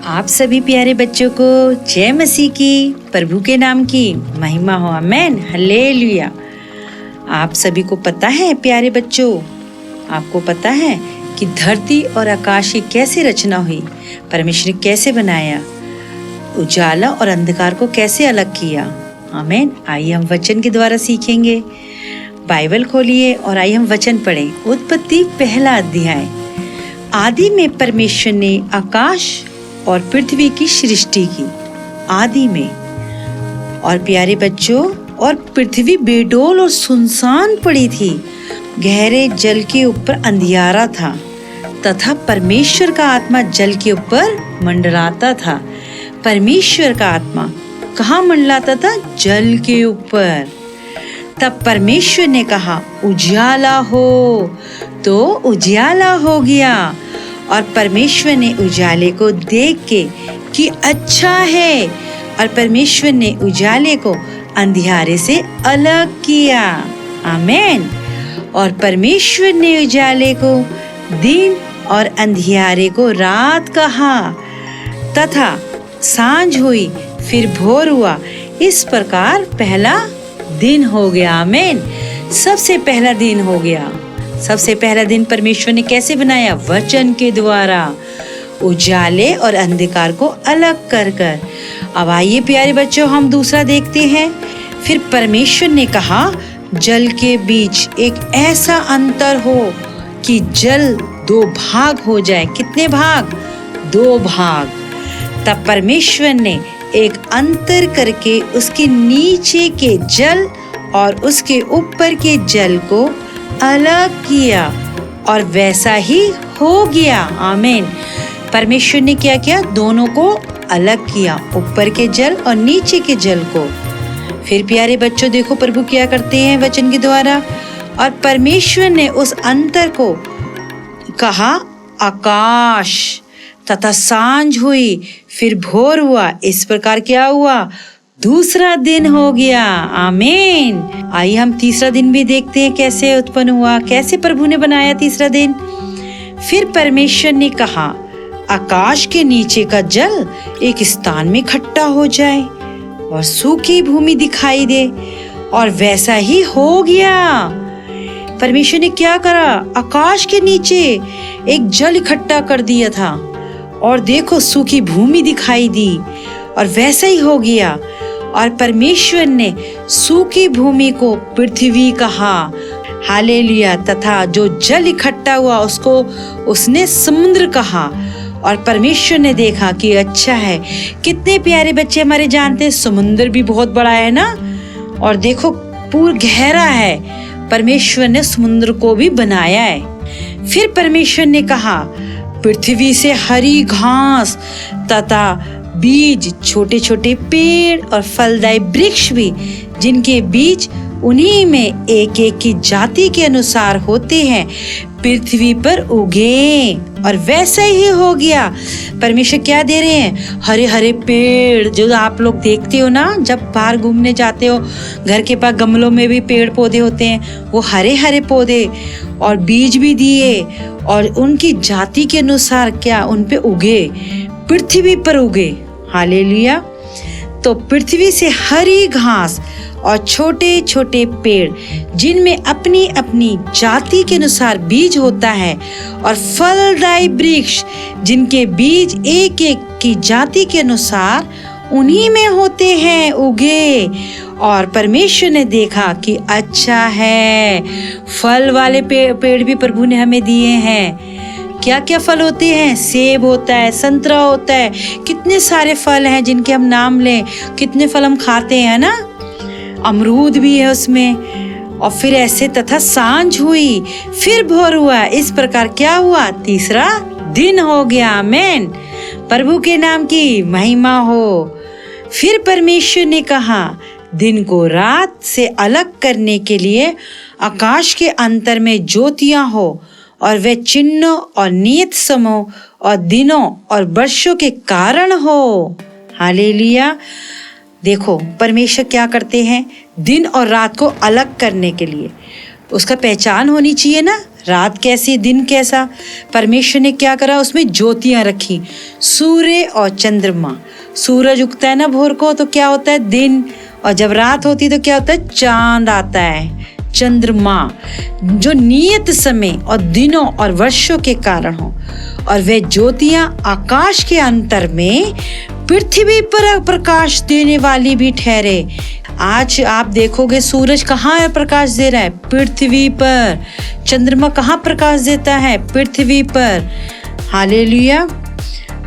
आप सभी प्यारे बच्चों को जय मसीह की, प्रभु के नाम की महिमा हो। आमेन, हालेलुया। आप सभी को पता है प्यारे बच्चों, आपको पता है कि धरती और आकाश की कैसे रचना हुई, परमेश्वर ने कैसे बनाया, उजाला और अंधकार को कैसे अलग किया। आमेन। आइए हम वचन के द्वारा सीखेंगे। बाइबल खोलिए और आइए हम वचन पढ़ें। उत्पत्ति पहला अध्याय। आदि में परमेश्वर ने आकाश और पृथ्वी की सृष्टि की। आदि में। और प्यारे बच्चों, और पृथ्वी बेडौल और सुनसान पड़ी थी, गहरे जल के ऊपर अंधियारा था तथा परमेश्वर का आत्मा जल के ऊपर मंडराता था। परमेश्वर का आत्मा कहाँ मंडलाता था? जल के ऊपर। तब परमेश्वर ने कहा उजाला हो, तो उजाला हो गया। और परमेश्वर ने उजाले को देख के कि अच्छा है, और परमेश्वर ने उजाले को अंधियारे से अलग किया। आमेन। और परमेश्वर ने उजाले को दिन और अंधियारे को रात कहा, तथा सांझ हुई, फिर भोर हुआ। इस प्रकार पहला दिन हो गया। आमेन। सबसे पहला दिन हो गया। सबसे पहला दिन परमेश्वर ने कैसे बनाया? वचन के द्वारा, उजाले और अंधकार को अलग कर कर। अब आइए प्यारे बच्चों, हम दूसरा देखते हैं। फिर परमेश्वर ने कहा जल के बीच एक ऐसा अंतर हो कि जल 2 भाग हो जाए। कितने भाग? 2 भाग। तब परमेश्वर ने एक अंतर करके उसके नीचे के जल और उसके ऊपर के जल को अलग किया, और वैसा ही हो गया। आमीन। परमेश्वर ने क्या किया? दोनों को अलग किया, ऊपर के जल और नीचे के जल को। फिर प्यारे बच्चों देखो प्रभु क्या करते हैं वचन के द्वारा। और परमेश्वर ने उस अंतर को कहा आकाश, तथा सांझ हुई, फिर भोर हुआ। इस प्रकार क्या हुआ? दूसरा दिन हो गया। आमीन। आइए हम तीसरा दिन भी देखते हैं कैसे उत्पन्न हुआ, कैसे प्रभु ने बनाया तीसरा दिन। फिर परमेश्वर ने कहा आकाश के नीचे का जल एक स्थान में इकट्ठा हो जाए और सूखी भूमि दिखाई दे, और वैसा ही हो गया। परमेश्वर ने क्या करा? आकाश के नीचे एक जल इकट्ठा कर दिया था, और देखो सूखी भूमि दिखाई दी, और वैसा ही हो गया। और परमेश्वर ने सूखी भूमि को पृथ्वी कहा। हालेलुया। तथा जो जल इकट्ठा हुआ उसको उसने समुद्र कहा। और परमेश्वर ने देखा कि अच्छा है। कितने प्यारे बच्चे हमारे जानते हैं समुद्र भी बहुत बड़ा है ना, और देखो पूरा गहरा है। परमेश्वर ने समुद्र को भी बनाया है। फिर परमेश्वर ने कहा पृथ्वी से हरी घास तथा बीज, छोटे छोटे पेड़ और फलदायी वृक्ष भी, जिनके बीज उन्हीं में एक एक की जाति के अनुसार होते हैं, पृथ्वी पर उगे। और वैसा ही हो गया। परमेश्वर क्या दे रहे हैं? हरे हरे पेड़, जो आप लोग देखते हो ना जब बाहर घूमने जाते हो, घर के पास गमलों में भी पेड़ पौधे होते हैं, वो हरे हरे पौधे, और बीज भी दिए, और उनकी जाति के अनुसार क्या उन पे उगे, पृथ्वी पर उगे। हालेलुया। तो पृथ्वी से हरी घास और छोटे छोटे पेड़, जिनमें अपनी अपनी जाति के अनुसार बीज होता है, और फलदायी वृक्ष, जिनके बीज एक एक की जाति के अनुसार उन्हीं में होते हैं, उगे। और परमेश्वर ने देखा कि अच्छा है। फल वाले पेड़ भी प्रभु ने हमें दिए हैं। क्या क्या फल होते हैं? सेब होता है, संतरा होता है, कितने सारे फल हैं जिनके हम नाम लें, कितने फल हम खाते हैं ना। अमरूद भी है उसमें। और फिर ऐसे तथा सांझ हुई, फिर भोर हुआ। इस प्रकार क्या हुआ? तीसरा दिन हो गया। आमीन। प्रभु के नाम की महिमा हो। फिर परमेश्वर ने कहा दिन को रात से अलग करने के लिए आकाश के अंतर में ज्योतियां हो, और वे चिन्हों और नियत समों और दिनों और वर्षों के कारण हो। हालेलुया। देखो परमेश्वर क्या करते हैं? दिन और रात को अलग करने के लिए उसका पहचान होनी चाहिए ना। रात कैसी, दिन कैसा। परमेश्वर ने क्या करा, उसमें ज्योतियां रखी, सूर्य और चंद्रमा। सूरज उगता है ना भोर को तो क्या होता है, दिन, और जब रात होती है तो क्या होता है, चांद आता है, चंद्रमा, जो नियत समय और दिनों और वर्षों के कारण हो। और वे ज्योतियां आकाश के अंतर में पृथ्वी पर प्रकाश देने वाली भी ठहरे। आज आप देखोगे सूरज कहाँ प्रकाश दे रहा है, पृथ्वी पर। चंद्रमा कहाँ प्रकाश देता है, पृथ्वी पर। हालेलुया।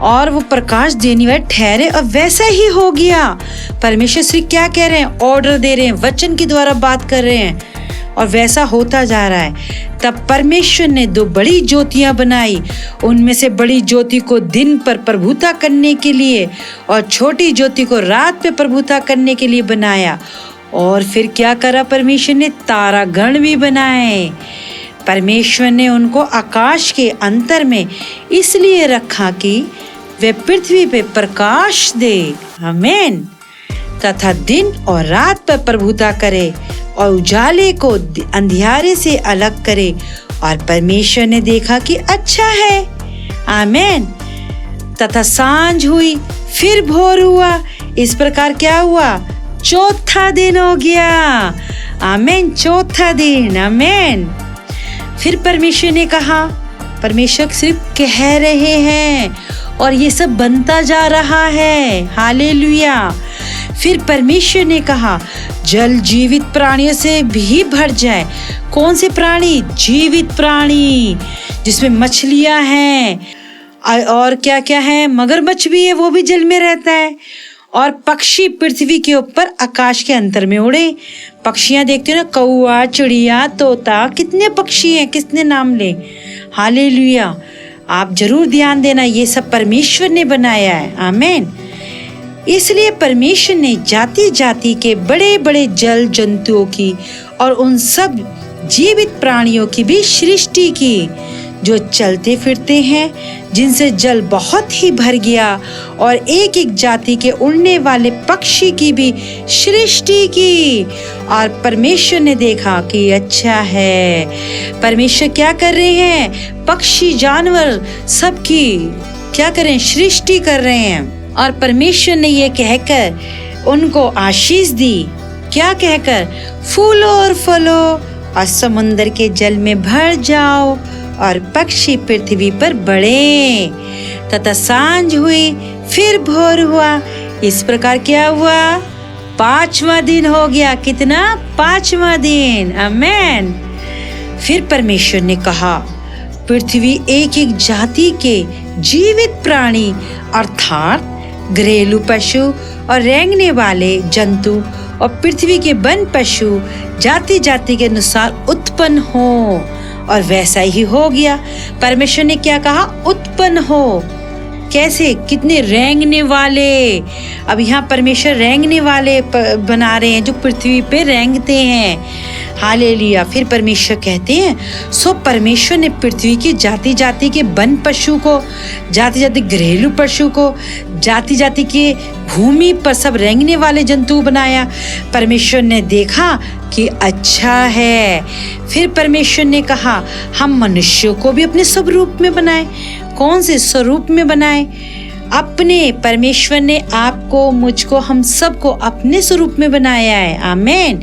और वो प्रकाश देने वाले ठहरे, और वैसा ही हो गया। परमेश्वर श्री क्या कह रहे हैं, ऑर्डर दे रहे हैं, वचन के द्वारा बात कर रहे हैं, और वैसा होता जा रहा है। तब परमेश्वर ने 2 बड़ी ज्योतियां बनाई, उनमें से बड़ी ज्योति को दिन पर प्रभुता करने के लिए और छोटी ज्योति को रात पे प्रभुता करने के लिए बनाया। और फिर क्या करा परमेश्वर ने, तारागण भी बनाए। परमेश्वर ने उनको आकाश के अंतर में इसलिए रखा कि वे पृथ्वी पे प्रकाश दे, आमीन, तथा दिन और रात पर प्रभुता करे और उजाले को अंधियारे से अलग करे। और परमेश्वर ने देखा कि अच्छा है, आमीन। तथा सांझ हुई, फिर भोर हुआ। इस प्रकार क्या हुआ, चौथा दिन हो गया, आमीन, चौथा दिन, आमीन। फिर परमेश्वर ने कहा, परमेश्वर सिर्फ कह रहे हैं और ये सब बनता जा रहा है, हालेलुया। फिर परमेश्वर ने कहा, जल जीवित प्राणियों से भी भर जाए। कौन से प्राणी, जीवित प्राणी, जिसमें मछलियां हैं और क्या क्या है, मगरमच्छ भी है, वो भी जल में रहता है। और पक्षी पृथ्वी के ऊपर आकाश के अंतर में उड़े। पक्षियां देखते हो ना, कौआ, चिड़िया, तोता, कितने पक्षी हैं, कितने नाम ले, हालेलुया। आप जरूर ध्यान देना, ये सब परमेश्वर ने बनाया है, आमीन। इसलिए परमेश्वर ने जाति जाति के बड़े बड़े जल जंतुओं की और उन सब जीवित प्राणियों की भी सृष्टि की, जो चलते फिरते हैं, जिनसे जल बहुत ही भर गया। और एक एक जाति के उड़ने वाले पक्षी की भी सृष्टि की। और परमेश्वर ने देखा कि अच्छा है। परमेश्वर क्या कर रहे हैं, पक्षी, जानवर, सबकी क्या कर रहे हैं, सृष्टि कर रहे हैं। और परमेश्वर ने ये कहकर उनको आशीष दी, क्या कहकर, फूलो और फलो और समुद्र के जल में भर जाओ और पक्षी पृथ्वी पर बढ़े। तथा सांझ हुई, फिर भोर हुआ। इस प्रकार क्या हुआ, 5वां दिन हो गया। कितना, 5वां दिन, आमीन। फिर परमेश्वर ने कहा, पृथ्वी एक एक जाति के जीवित प्राणी अर्थात घरेलू पशु और रेंगने वाले जंतु और पृथ्वी के वन पशु जाति जाति के अनुसार उत्पन्न हो। और वैसा ही हो गया। परमेश्वर ने क्या कहा, उत्पन्न हो। कैसे, कितने रेंगने वाले। अब यहाँ परमेश्वर रेंगने वाले बना रहे हैं, जो पृथ्वी पे रेंगते हैं, हालेलुया। फिर परमेश्वर कहते हैं, सो परमेश्वर ने पृथ्वी की जाति जाति के वन पशु को, जाति जाति घरेलू पशु को, जाति जाति के भूमि पर सब रेंगने वाले जंतु बनाया। परमेश्वर ने देखा कि अच्छा है। फिर परमेश्वर ने कहा, हम मनुष्यों को भी अपने स्वरूप में बनाए। कौन से स्वरूप में बनाए, अपने। परमेश्वर ने आपको, मुझको, हम सबको अपने स्वरूप में बनाया है, आमीन।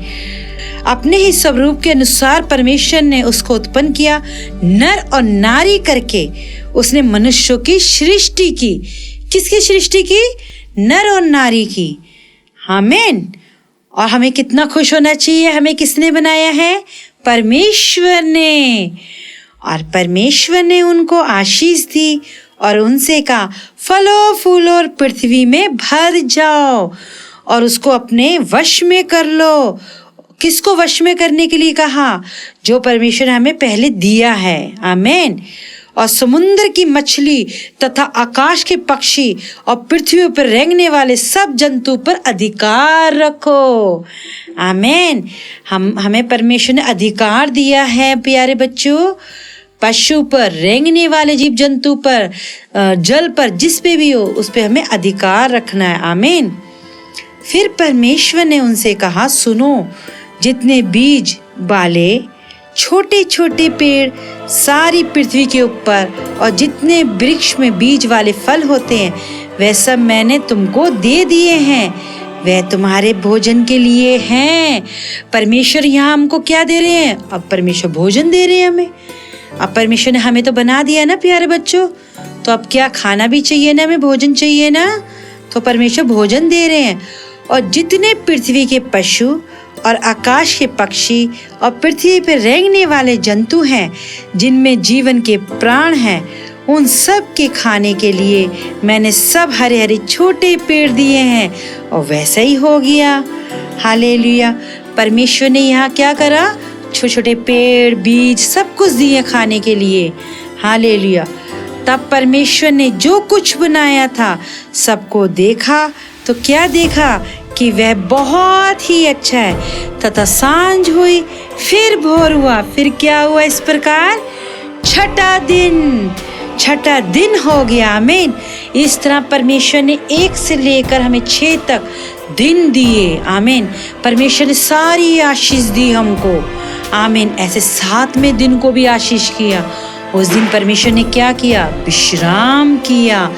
अपने ही स्वरूप के अनुसार परमेश्वर ने उसको उत्पन्न किया, नर और नारी करके उसने मनुष्यों की सृष्टि की। किसकी सृष्टि की, नर और नारी की, आमीन। और हमें कितना खुश होना चाहिए, हमें किसने बनाया है, परमेश्वर ने। और परमेश्वर ने उनको आशीष दी और उनसे कहा, फलो फूलो और पृथ्वी में भर जाओ और उसको अपने वश में कर लो। किसको वश में करने के लिए कहा, जो परमेश्वर ने हमें पहले दिया है, आमीन। और समुद्र की मछली तथा आकाश के पक्षी और पृथ्वी पर रेंगने वाले सब जंतु पर अधिकार रखो, आमीन। हमें परमेश्वर ने अधिकार दिया है प्यारे बच्चों, पशु पर, रेंगने वाले जीव जंतु पर, जल पर, जिस पे भी हो उस पे हमें अधिकार रखना है, आमीन। फिर परमेश्वर ने उनसे कहा, सुनो, जितने बीज वाले छोटे छोटे पेड़ सारी पृथ्वी के ऊपर और जितने वृक्ष में बीज वाले फल होते हैं वह सब मैंने तुमको दे दिए हैं, वह तुम्हारे भोजन के लिए हैं। परमेश्वर यहाँ हमको क्या दे रहे हैं? अब परमेश्वर भोजन दे रहे हैं हमें। अब परमेश्वर ने हमें तो बना दिया ना प्यारे बच्चों, तो अब क्या खाना भी चाहिए ना, हमें भोजन चाहिए ना, तो परमेश्वर भोजन दे रहे हैं। और जितने पृथ्वी के पशु और आकाश के पक्षी और पृथ्वी पर रेंगने वाले जंतु हैं, जिनमें जीवन के प्राण हैं, उन सब के खाने के लिए मैंने सब हरे हरे छोटे पेड़ दिए हैं। और वैसा ही हो गया। हालेलुया। परमेश्वर ने यहाँ क्या करा? छोटे छोटे पेड़, बीज सब कुछ दिए खाने के लिए। हालेलुया। तब परमेश्वर ने जो कुछ बनाया था सबको देखा, तो क्या देखा कि वह बहुत ही अच्छा है। तथा सांझ हुई, फिर भोर हुआ, फिर क्या हुआ? इस प्रकार छठा दिन हो गया। आमीन। इस तरह परमेश्वर ने 1 से लेकर हमें 6 तक दिन दिए। आमीन। परमेश्वर ने सारी आशीष दी हमको। आमीन। ऐसे 7वें दिन को भी आशीष किया। उस दिन परमेश्वर ने क्या किया? विश्राम किया।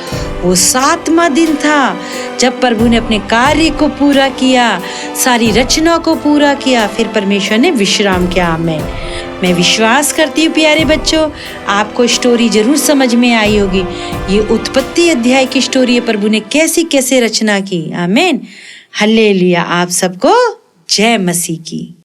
वो 7वां दिन था जब प्रभु ने अपने कार्य को पूरा किया, सारी रचना को पूरा किया, फिर परमेश्वर ने विश्राम किया। आमीन। मैं विश्वास करती हूँ प्यारे बच्चों, आपको स्टोरी जरूर समझ में आई होगी। ये उत्पत्ति अध्याय की स्टोरी है, प्रभु ने कैसे कैसे रचना की। आमीन। हल्लेलुया। आप सबको जय मसीह की।